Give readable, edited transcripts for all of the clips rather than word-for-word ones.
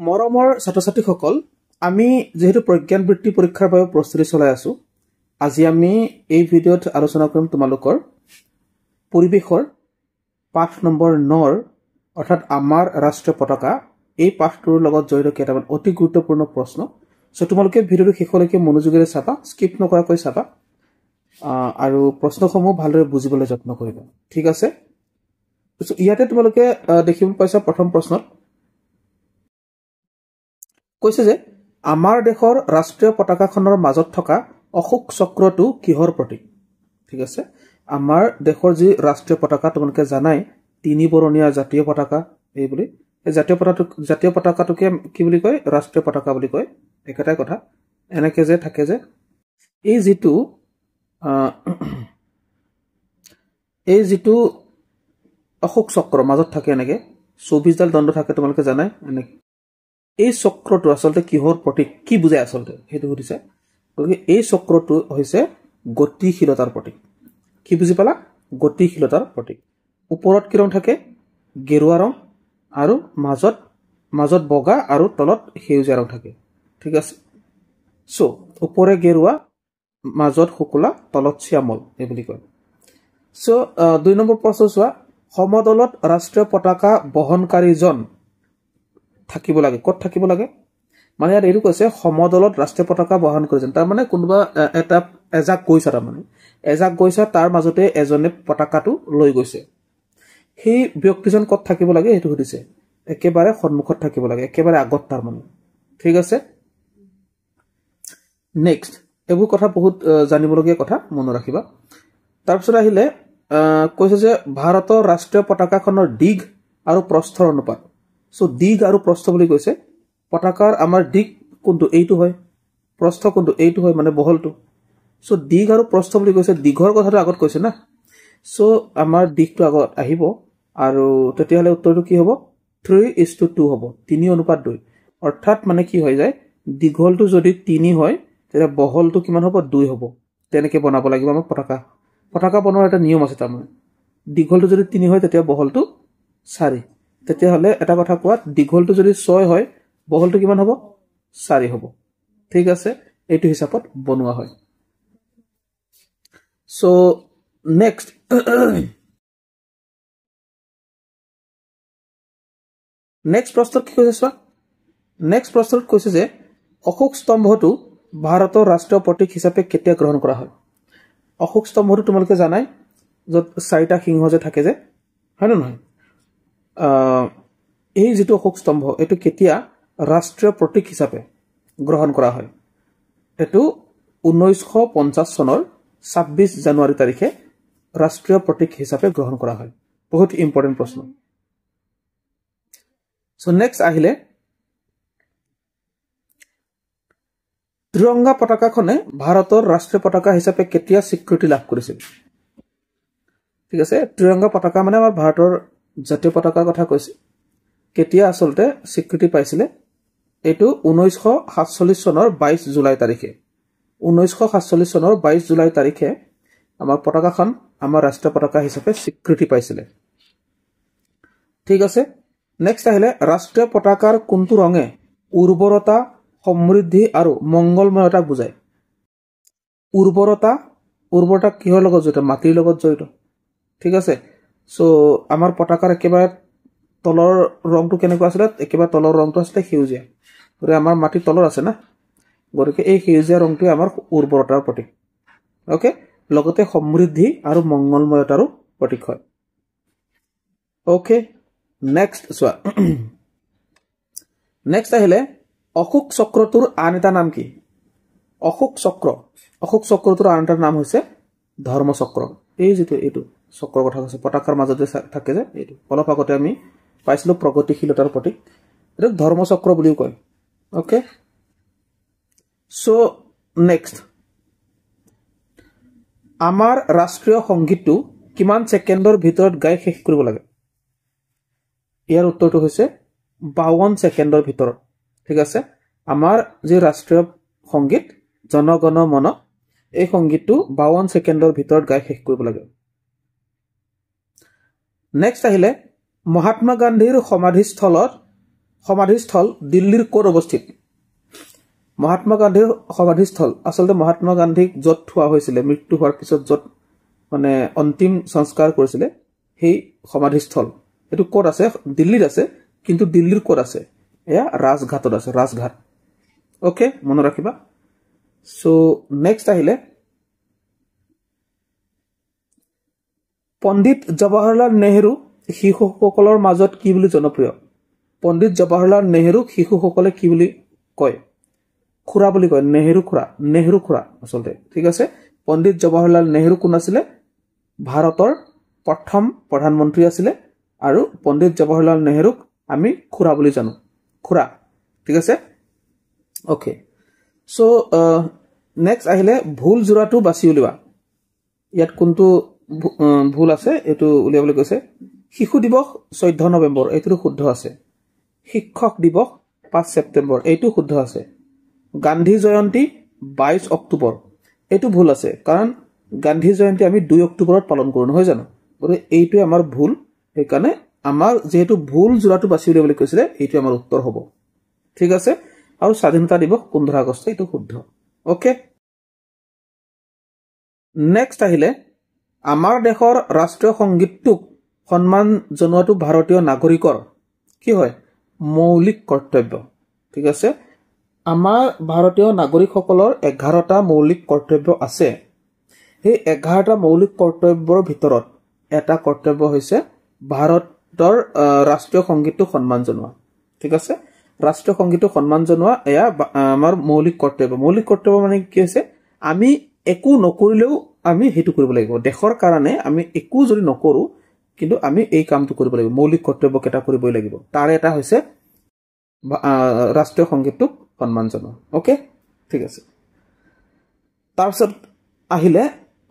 মৰমৰ ছাত্ৰ-ছাত্ৰীসকল, আমি যেহেতু প্ৰজ্ঞান বৃত্তি পৰীক্ষাৰ বাবে প্ৰস্তুতি চলাই আছো, আজি আমি এই ভিডিঅ'ত আলোচনা কৰিম তোমালোকৰ পৰিৱেশৰ পাঠ নম্বৰ 9 অৰ্থাৎ আমাৰ ৰাষ্ট্ৰীয় পতাকা এই পাঠটোৰ লগত জড়িত কেইটামান অতি গুৰুত্বপূৰ্ণ প্ৰশ্ন। সো তোমালোকে ভিডিঅ'টো শেষলৈকে মনোযোগেৰে চাবা, স্কিপ নকৰাকৈ চাবা আৰু প্ৰশ্নসমূহ ভালদৰে বুজিবলৈ যত্ন কৰিবা। ঠিক আছে, ইয়াতে তোমালোকে দেখিব পাইছা প্ৰথম প্ৰশ্নত কৈছে যে আমাৰ দেশৰ ৰাষ্ট্ৰীয় পতাকাখনৰ মাজত থকা অশোক চক্ৰটো কিহৰ প্ৰতীক? ঠিক আছে, আমাৰ দেশৰ যি ৰাষ্ট্ৰীয় পতাকা তোমালোকে জানাই তিনি বৰণীয়া জাতীয় পতাকা এই বুলি। এই জাতীয় পতাকাটোকে কি বুলি কয়? ৰাষ্ট্ৰীয় পতাকা বুলি কয়। একেটাই কথা। এনেকে যে থাকে যে এই যিটো অশোক চক্ৰ মাজত থাকে, এনেকে 24ডাল দণ্ড থাকে তোমালোকে জানাই। এনেকে এই চক্ৰটো আচলতে কিহৰ প্ৰতীক, কি বুজায় আচলতে সেইটো সুধিছে। গতিকে এই চক্ৰটো হৈছে গতিশীলতাৰ প্ৰতীক। কি বুজি পালা? গতিশীলতাৰ প্ৰতীক। ওপৰত কি ৰং থাকে? গেৰুৱা ৰং, আৰু মাজত বগা আৰু তলত সেউজীয়া ৰং থাকে। ঠিক আছে, সো ওপৰে গেৰুৱা, মাজত শুকুলা, তলত শ্যামল এই বুলি কয়। সো 2 নম্বৰ প্ৰশ্ন চোৱা, সমদলত ৰাষ্ট্ৰীয় পতাকা বহনকাৰীজন থাকিব লাগে। ক'ত থাকিব লাগে? মানে ইয়াত এইটো কৈছে সমদলত ৰাষ্ট্ৰীয় পতাকা বহন কৰিছে, তাৰমানে কোনোবা এজাক গৈছে, তাৰমানে এজাক গৈছে, তাৰ মাজতে এজনে পতাকাটো লৈ গৈছে। সেই ব্যক্তিজন ক'ত থাকিব লাগে সেইটো সুধিছে। একেবাৰে সন্মুখত থাকিব লাগে, একেবাৰে আগত তাৰমানে। ঠিক আছে, নেক্সট এইবোৰ কথা বহুত জানিবলগীয়া কথা, মনত ৰাখিবা। তাৰপিছত আহিলে কৈছে যে ভাৰতৰ ৰাষ্ট্ৰীয় পতাকাখনৰ দিগ আৰু প্ৰস্থৰ অনুপাত। সো দিগ আৰু প্ৰস্থ বুলি কৈছে। পতাকাৰ আমাৰ দিগ কোনটো? এইটো হয়। প্ৰস্থ কোনটো? এইটো হয়, মানে বহলটো। সো দিগ আৰু প্ৰস্থ বুলি কৈছে। দীঘৰ কথাটো আগত কৈছে না, সো আমাৰ দিগটো আগত আহিব, আৰু তেতিয়াহ'লে উত্তৰটো কি হ'ব? 3:2 হ'ব, 3:2। অৰ্থাৎ মানে কি হৈ যায়, দীঘলটো যদি 3 হয় তেতিয়া বহলটো কিমান হ'ব? 2 হ'ব। তেনেকে বনাব লাগিব আমাৰ পতাকা বনোৱাৰ এটা নিয়ম আছে। তাৰমানে দীঘলটো যদি 3 হয় তেতিয়া বহলটো 4। তেতিয়াহ'লে এটা কথা কোৱা, দীঘলটো যদি 6 হয় বহলটো কিমান হ'ব? 4 হ'ব। ঠিক আছে, এইটো হিচাপত বনোৱা হয়। সো নেক্সট প্ৰশ্নত কি কৈছে চোৱা। নেক্সট প্ৰশ্নত কৈছে যে অশোক স্তম্ভটো ভাৰতৰ ৰাষ্ট্ৰীয় প্ৰতীক হিচাপে কেতিয়া গ্ৰহণ কৰা হয়? অশোক স্তম্ভটো তোমালোকে জানাই, য'ত 4টা সিংহ যে থাকে যে, হয় নে নহয়? এই যিটো অশোক স্তম্ভ, এইটো কেতিয়া ৰাষ্ট্ৰীয় প্ৰতীক হিচাপে গ্ৰহণ কৰা হয়? এইটো 1950 চনৰ 26 জানুৱাৰী তাৰিখে ৰাষ্ট্ৰীয় প্ৰতীক হিচাপে গ্ৰহণ কৰা হয়। বহুত ইম্পৰ্টেণ্ট প্ৰশ্ন। সো নেক্সট আহিলে ত্ৰিৰংগা পতাকাখনে ভাৰতৰ ৰাষ্ট্ৰীয় পতাকা হিচাপে কেতিয়া স্বীকৃতি লাভ কৰিছিল? ঠিক আছে, ত্ৰিৰংগা পতাকা মানে আমাৰ ভাৰতৰ জাতীয় পতাকাৰ কথা কৈছে। কেতিয়া আচলতে স্বীকৃতি পাইছিলে? এইটো 1947 চনৰ 22 জুলাই তাৰিখে। 1947 চনৰ 22 জুলাই তাৰিখে আমাৰ পতাকাখন আমাৰ ৰাষ্ট্ৰীয় পতাকা হিচাপে স্বীকৃতি পাইছিলে। ঠিক আছে, নেক্সট আহিলে ৰাষ্ট্ৰীয় পতাকাৰ কোনটো ৰঙে উৰ্বৰতা, সমৃদ্ধি আৰু মংগলময়তাক বুজায়? উৰ্বৰতা কিহৰ লগত জড়িত? মাটিৰ লগত জড়িত। ঠিক আছে, সো আমাৰ পতাকাৰ একেবাৰে তলৰ ৰংটো কেনেকুৱা আছিলে? একেবাৰে তলৰ ৰংটো আছিলে সেউজীয়া। গতিকে আমাৰ মাটিৰ তলত আছে না, গতিকে এই সেউজীয়া ৰংটোৱে আমাৰ উৰ্বৰতাৰ প্ৰতীক। অ'কে, লগতে সমৃদ্ধি আৰু মংগলময়তাৰো প্ৰতীক হয়। অ'কে, নেক্সট চোৱা। নেক্সট আহিলে অশোক চক্ৰটোৰ আন এটা নাম কি? অশোক চক্ৰটোৰ আন এটা নাম হৈছে ধৰ্মচক্ৰ। এই যিটো এইটো চক্ৰৰ কথা কৈছে, পতাকাৰ মাজতে থাকে যে, এইটো অলপ আগতে আমি পাইছিলো প্ৰগতিশীলতাৰ প্ৰতীক, এইটো ধৰ্মচক্ৰ বুলিও কয়। অ'কে, সো নেক্সট, আমাৰ ৰাষ্ট্ৰীয় সংগীতটো কিমান ছেকেণ্ডৰ ভিতৰত গাই শেষ কৰিব লাগে? ইয়াৰ উত্তৰটো হৈছে 52 ছেকেণ্ডৰ ভিতৰত। ঠিক আছে, আমাৰ যি ৰাষ্ট্ৰীয় সংগীত জন গণ মন, এই সংগীতটো 52 ছেকেণ্ডৰ ভিতৰত গাই শেষ কৰিব লাগে। নেক্সট আহিলে মহাত্মা গান্ধীৰ সমাধিস্থলত সমাধিস্থল দিল্লীৰ ক'ত অৱস্থিত মহাত্মা গান্ধীৰ সমাধিস্থল আচলতে মহাত্মা গান্ধীক য'ত থোৱা হৈছিলে মৃত্যু হোৱাৰ পিছত য'ত মানে অন্তিম সংস্কাৰ কৰিছিলে সেই সমাধিস্থল এটো ক'ত আছে দিল্লীত আছে কিন্তু দিল্লীৰ ক'ত আছে এয়া ৰাজঘাটত আছে ৰাজঘাট ওকে মনত ৰাখিবা সো নেক্সট আহিলে পণ্ডিত জৱাহৰলাল নেহৰু শিশুসকলৰ মাজত কি বুলি জনপ্ৰিয় পণ্ডিত জৱাহৰলাল নেহৰু শিশুসকলে কি বুলি কয় খুৰা বুলি কয় নেহৰু খুৰা আচলতে ঠিক আছে পণ্ডিত জৱাহৰলাল নেহৰু কোন আছিল ভাৰতৰ প্ৰথম প্ৰধানমন্ত্ৰী আছিল আৰু পণ্ডিত জৱাহৰলাল নেহৰুক আমি খুৰা বুলি জানো খুৰা ঠিক আছে ওকে সো নেক্সট আহিলে ভুল জোৰাটো বাছি উলিওৱা ইয়াত কোনটো ভুল আছে এটো উলিয়াবলৈ কৈছে শিশু দিৱস 14 নৱেম্বৰ এটো শুদ্ধ আছে শিক্ষক দিৱস 5 ছেপ্টেম্বৰ এটো শুদ্ধ আছে গান্ধী জয়ন্তী 22 অক্টোবৰ এটো ভুল আছে কাৰণ গান্ধী জয়ন্তী আমি 2 অক্টোবৰত পালন কৰো নহয় জানো গতিকে এইটো আমাৰ ভুল সেইকাৰণে আমাৰ যেহেতু ভুল জোৰাটো বাছি উলিয়াবলৈ কৈছিলে এইটো আমাৰ উত্তৰ হ'ব ঠিক আছে আৰু স্বাধীনতা দিৱস 15 আগষ্ট এটো শুদ্ধ ওকে নেক্সট আহিলে আমাৰ দেশৰ ৰাষ্ট্ৰীয় সংগীতটোক সন্মান জনোৱাটো ভাৰতীয় নাগৰিকৰ কি হয় মৌলিক কৰ্তব্য ঠিক আছে আমাৰ ভাৰতীয় নাগৰিকসকলৰ 11টা মৌলিক কৰ্তব্য আছে এই 11টা মৌলিক কৰ্তব্যৰ ভিতৰত এটা কৰ্তব্য হৈছে ভাৰতৰ ৰাষ্ট্ৰীয় সংগীতটো সন্মান জনোৱা ঠিক আছে ৰাষ্ট্ৰীয় সংগীতটো সন্মান জনোৱা এয়া আমাৰ মৌলিক কৰ্তব্য মানে কি হৈছে আমি একো নকৰিলেও আমি হেতু কৰিব লাগিব দেশৰ কাৰণে আমি একো যদি নকৰো কিন্তু আমি এই কামটো কৰিব লাগিব মৌলিক কৰ্তব্য কেটা কৰিবই লাগিব তাৰ এটা হৈছে ৰাষ্ট্ৰীয় সংগীতটো সন্মান জনোৱা ওকে ঠিক আছে তাৰপিছত আহিলে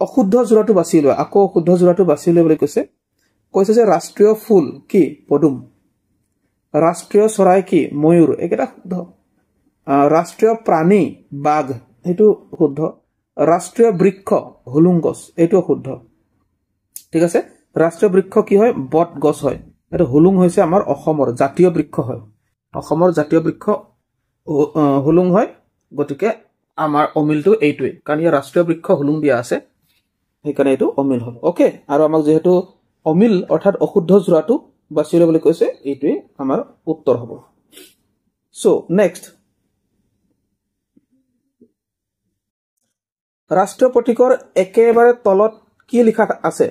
অশুদ্ধ জোৰাটো বাছি লোৱা আকৌ অশুদ্ধ জোৰাটো বাছি লবলৈ কৈছে যে ৰাষ্ট্ৰীয় ফুল কি পদুম ৰাষ্ট্ৰীয় চৰাই কি ময়ূৰ একেটা শুদ্ধ ৰাষ্ট্ৰীয় প্ৰাণী বাঘ এটো শুদ্ধ ৰাষ্ট্ৰীয় বৃক্ষ হুলুং গছ এটো শুদ্ধ ঠিক আছে ৰাষ্ট্ৰীয় বৃক্ষ কি হয় বট গছ হয় এটো হুলুং হৈছে আমাৰ অসমৰ জাতীয় বৃক্ষ হয় অসমৰ জাতীয় বৃক্ষ হুলুং হয় গতিকে আমাৰ অমিলটো এইটোই কাৰণ ইয়াৰ ৰাষ্ট্ৰীয় বৃক্ষ হুলুং দিয়া আছে সেইকাৰণে এটো অমিল হ'ল ওকে আৰু আমাক যেহেতু অমিল অৰ্থাৎ অশুদ্ধ জোৰাটো বাছি লবলৈ কৈছে এইটোই আমাৰ উত্তৰ হ'ব সো নেক্সট ৰাষ্ট্ৰীয় প্ৰতীকৰ একেবাৰে তলত কি লিখা আছে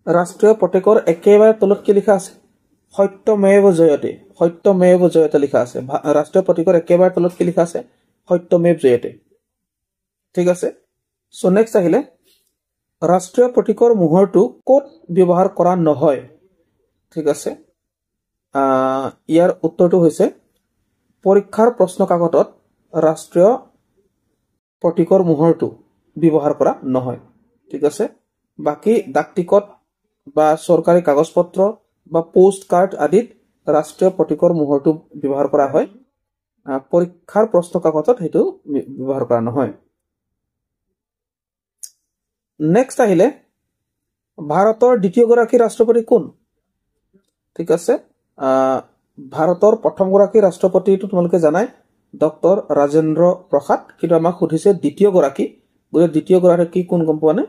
ৰাষ্ট্ৰীয় প্ৰতীকৰ একেবাৰে তলত কি লিখা আছে সত্যমেৱ জয়তে লিখা আছে ৰাষ্ট্ৰীয় প্ৰতীকৰ একেবাৰে তলত কি লিখা আছে সত্যমেৱ জয়তে ঠিক আছে সো নেক্সট আহিলে ৰাষ্ট্ৰীয় প্ৰতীকৰ মোহৰটো ক'ত ব্যৱহাৰ কৰা নহয় ঠিক আছে ইয়াৰ উত্তৰটো হৈছে পৰীক্ষাৰ প্ৰশ্ন কাকতত ৰাষ্ট্ৰীয় প্ৰতীকৰ মোহৰটো ব্যৱহাৰ কৰা নহয় ঠিক আছে বাকি ডাক টিকট বা চৰকাৰী কাগজ পত্ৰ বা পোষ্ট কাৰ্ড আদিত ৰাষ্ট্ৰীয় প্ৰতীকৰ মোহৰটো ব্যৱহাৰ কৰা হয় পৰীক্ষাৰ প্ৰশ্ন কাকতত হেতু ব্যৱহাৰ কৰা নহয় নেক্সট আহিলে ভাৰতৰ দ্বিতীয় গৰাকী ৰাষ্ট্ৰপতি কোন ঠিক আছে ভাৰতৰ প্ৰথম গৰাকী ৰাষ্ট্ৰপতিটো তোমালোকে জানাই ডক্টৰ ৰাজেন্দ্ৰ প্ৰসাদ কিন্তু আমাক সুধিছে দ্বিতীয় গৰাকী গতিকে দ্বিতীয় গৰাকী কোন গম পোৱা নে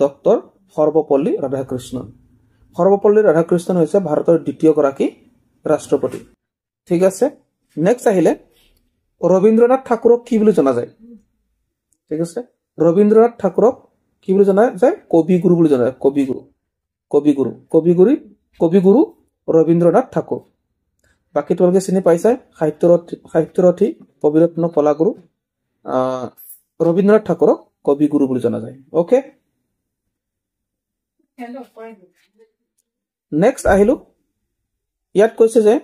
ডক্টৰ সৰ্বপল্লী ৰাধাকৃষ্ণন হৈছে ভাৰতৰ দ্বিতীয় গৰাকী ৰাষ্ট্ৰপতি ঠিক আছে নেক্সট আহিলে ৰবীন্দ্ৰনাথ ঠাকুৰক কি বুলি জনা যায় ঠিক আছে ৰবীন্দ্ৰনাথ ঠাকুৰক কি বুলি জনা যায় কবিগুৰু বুলি জনা যায় কবিগুৰু ৰবীন্দ্ৰনাথ ঠাকুৰ বাকি তোমালোকে চিনি পাইছা সাহিত্যৰথী কবিৰত্ন কলাগুৰু ৰবীন্দ্ৰনাথ ঠাকুৰক কবিগুৰু বুলি জনা যায় ওকে নেক্সট আহিলো ইয়াত কৈছে যে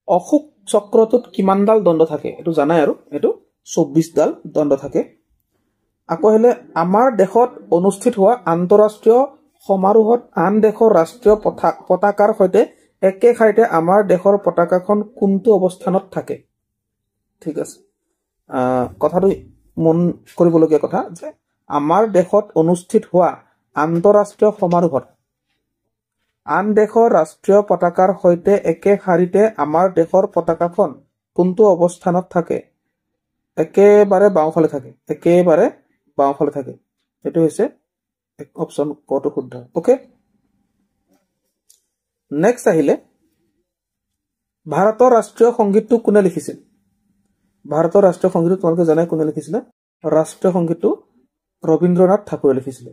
অশোক চক্ৰটোত কিমানডাল দণ্ড থাকে এটো জানাই আৰু এটো 24 ডাল দণ্ড থাকে আকৌ হলে আমাৰ দেশত অনুষ্ঠিত হোৱা আন্তঃৰাষ্ট্ৰীয় সমাৰোহত আন দেশৰ ৰাষ্ট্ৰীয় পতাকাৰ সৈতে একে ঠাইতে আমাৰ দেশৰ পতাকাখন কোনটো অৱস্থানত থাকে ঠিক আছে কথাটো মন কৰিবলগীয়া কথা যে আমাৰ দেশত অনুষ্ঠিত হোৱা আন্তঃৰাষ্ট্ৰীয় সমাৰোহত আন দেশৰ ৰাষ্ট্ৰীয় পতাকাৰ সৈতে একে শাৰীতে আমাৰ দেশৰ পতাকাখন কোনটো অৱস্থানত থাকে একেবাৰে বাওঁফালে থাকে একেবাৰে বাওঁফালে থাকে এটো হৈছে অপচন কটো শুদ্ধ ওকে নেক্সট আহিলে ভাৰতৰ ৰাষ্ট্ৰীয় সংগীতটো কোনে লিখিছিল ভাৰতৰ ৰাষ্ট্ৰীয় সংগীত তোমালোকে জানাই কোনে লিখিছিল ৰাষ্ট্ৰীয় সংগীতটো ৰবীন্দ্ৰনাথ ঠাকুৰে লিখিছিল